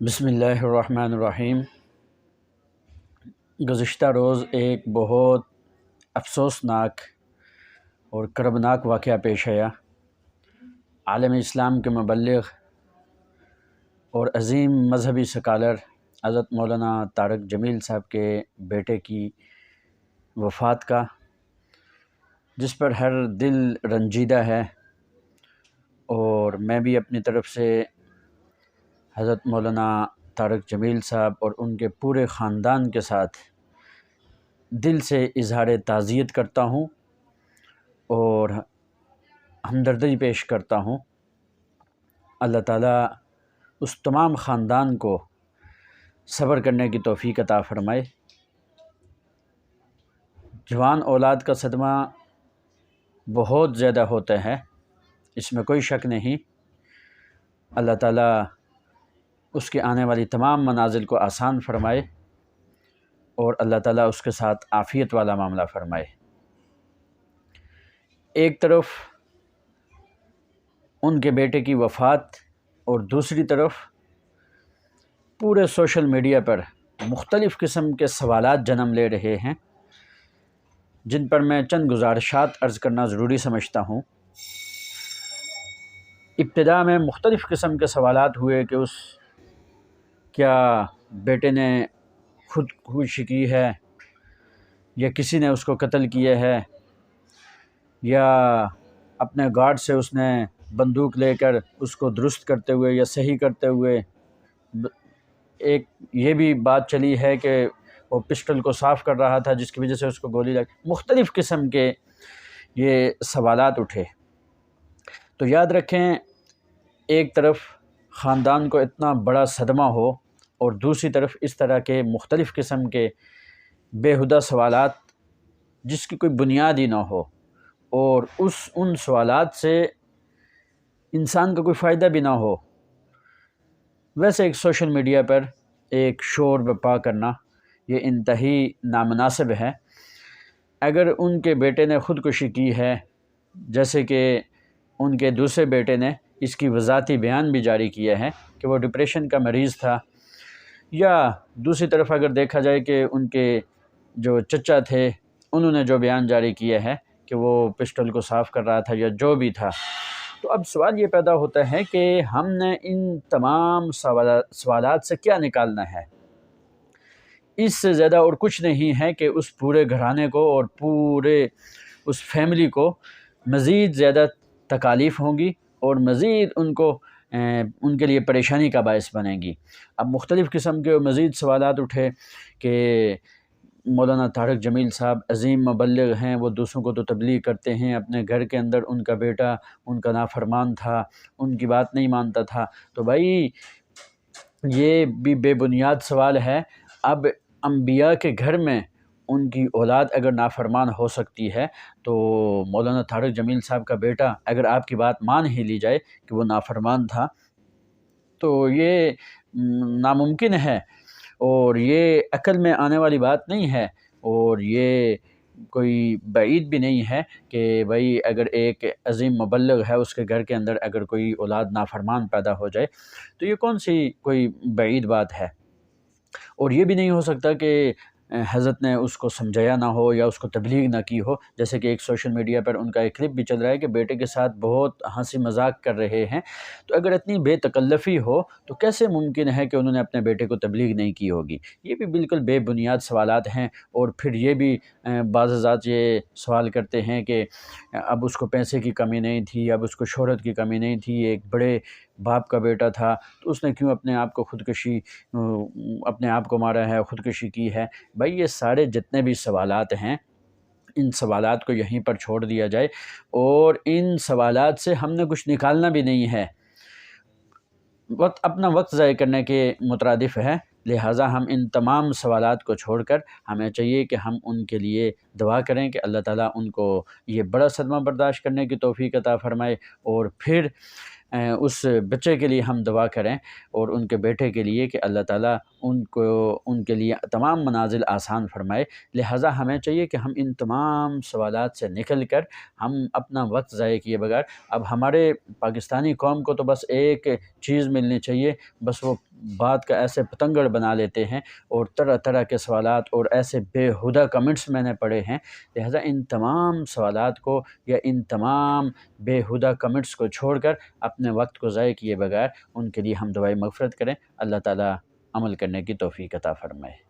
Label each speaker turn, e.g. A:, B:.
A: بسم اللہ الرحمن الرحیم۔ گزشتہ روز ایک بہت افسوسناک اور کربناک واقعہ پیش آیا۔ عالم اسلام کے مبلغ اور عظیم مذہبی سکالر حضرت مولانا طارق جمیل صاحب کے بیٹے کی وفات کا، جس پر ہر دل رنجیدہ ہے، اور میں بھی اپنی طرف سے حضرت مولانا طارق جمیل صاحب اور ان کے پورے خاندان کے ساتھ دل سے اظہار تعزیت کرتا ہوں اور ہمدردی پیش کرتا ہوں۔ اللہ تعالیٰ اس تمام خاندان کو صبر کرنے کی توفیق عطا فرمائے۔ جوان اولاد کا صدمہ بہت زیادہ ہوتا ہے، اس میں کوئی شک نہیں۔ اللہ تعالیٰ اس کے آنے والی تمام منازل کو آسان فرمائے اور اللہ تعالیٰ اس کے ساتھ عافیت والا معاملہ فرمائے۔ ایک طرف ان کے بیٹے کی وفات اور دوسری طرف پورے سوشل میڈیا پر مختلف قسم کے سوالات جنم لے رہے ہیں، جن پر میں چند گزارشات عرض کرنا ضروری سمجھتا ہوں۔ ابتدا میں مختلف قسم کے سوالات ہوئے کہ کیا بیٹے نے خودکشی کی ہے، یا کسی نے اس کو قتل کیا ہے، یا اپنے گارڈ سے اس نے بندوق لے کر اس کو درست کرتے ہوئے یا صحیح کرتے ہوئے، ایک یہ بھی بات چلی ہے کہ وہ پسٹل کو صاف کر رہا تھا جس کی وجہ سے اس کو گولی لگی۔ مختلف قسم کے یہ سوالات اٹھے۔ تو یاد رکھیں، ایک طرف خاندان کو اتنا بڑا صدمہ ہو اور دوسری طرف اس طرح کے مختلف قسم کے بیہودہ سوالات جس کی کوئی بنیاد ہی نہ ہو، اور ان سوالات سے انسان کا کوئی فائدہ بھی نہ ہو، ویسے ایک سوشل میڈیا پر ایک شور برپا کرنا یہ انتہائی نامناسب ہے۔ اگر ان کے بیٹے نے خودکشی کی ہے، جیسے کہ ان کے دوسرے بیٹے نے اس کی وضاحتی بیان بھی جاری کیا ہے کہ وہ ڈپریشن کا مریض تھا، یا دوسری طرف اگر دیکھا جائے کہ ان کے جو چچا تھے انہوں نے جو بیان جاری کیا ہے کہ وہ پسٹل کو صاف کر رہا تھا یا جو بھی تھا، تو اب سوال یہ پیدا ہوتا ہے کہ ہم نے ان تمام سوالات سے کیا نکالنا ہے؟ اس سے زیادہ اور کچھ نہیں ہے کہ اس پورے گھرانے کو اور پورے اس فیملی کو مزید زیادہ تکالیف ہوں گی اور مزید ان کے لیے پریشانی کا باعث بنے گی۔ اب مختلف قسم کے مزید سوالات اٹھے کہ مولانا طارق جمیل صاحب عظیم مبلغ ہیں، وہ دوسروں کو تو تبلیغ کرتے ہیں، اپنے گھر کے اندر ان کا بیٹا ان کا نافرمان تھا، ان کی بات نہیں مانتا تھا۔ تو بھائی یہ بھی بے بنیاد سوال ہے۔ اب انبیاء کے گھر میں ان کی اولاد اگر نافرمان ہو سکتی ہے، تو مولانا طارق جمیل صاحب کا بیٹا اگر آپ کی بات مان ہی لی جائے کہ وہ نافرمان تھا، تو یہ ناممکن ہے، اور یہ عقل میں آنے والی بات نہیں ہے، اور یہ کوئی بعید بھی نہیں ہے کہ بھائی اگر ایک عظیم مبلغ ہے اس کے گھر کے اندر اگر کوئی اولاد نافرمان پیدا ہو جائے تو یہ کون سی کوئی بعید بات ہے۔ اور یہ بھی نہیں ہو سکتا کہ حضرت نے اس کو سمجھایا نہ ہو یا اس کو تبلیغ نہ کی ہو، جیسے کہ ایک سوشل میڈیا پر ان کا ایک کلپ بھی چل رہا ہے کہ بیٹے کے ساتھ بہت ہنسی مذاق کر رہے ہیں۔ تو اگر اتنی بے تکلفی ہو تو کیسے ممکن ہے کہ انہوں نے اپنے بیٹے کو تبلیغ نہیں کی ہوگی؟ یہ بھی بالکل بے بنیاد سوالات ہیں۔ اور پھر یہ بھی بعض حضرات یہ سوال کرتے ہیں کہ اب اس کو پیسے کی کمی نہیں تھی، اب اس کو شہرت کی کمی نہیں تھی، ایک بڑے باپ کا بیٹا تھا تو اس نے کیوں اپنے آپ کو مارا ہے، خودکشی کی ہے؟ بھائی یہ سارے جتنے بھی سوالات ہیں، ان سوالات کو یہیں پر چھوڑ دیا جائے، اور ان سوالات سے ہم نے کچھ نکالنا بھی نہیں ہے۔ اپنا وقت ضائع کرنے کے مترادف ہے، لہٰذا ہم ان تمام سوالات کو چھوڑ کر ہمیں چاہیے کہ ہم ان کے لیے دعا کریں کہ اللہ تعالیٰ ان کو یہ بڑا صدمہ برداشت کرنے کی توفیق عطا فرمائے، اور پھر اس بچے کے لیے ہم دعا کریں اور ان کے بیٹے کے لیے کہ اللہ تعالیٰ ان کے لیے تمام منازل آسان فرمائے۔ لہٰذا ہمیں چاہیے کہ ہم ان تمام سوالات سے نکل کر ہم اپنا وقت ضائع کیے بغیر، اب ہمارے پاکستانی قوم کو تو بس ایک چیز ملنی چاہیے، بس وہ بات کا ایسے پتنگڑ بنا لیتے ہیں، اور طرح طرح کے سوالات اور ایسے بےہودہ کمنٹس میں نے پڑھے ہیں۔ لہذا ان تمام سوالات کو یا ان تمام بےہودہ کمنٹس کو چھوڑ کر اپنے وقت کو ضائع کیے بغیر ان کے لیے ہم دعائے مغفرت کریں۔ اللہ تعالیٰ عمل کرنے کی توفیق عطا فرمائے۔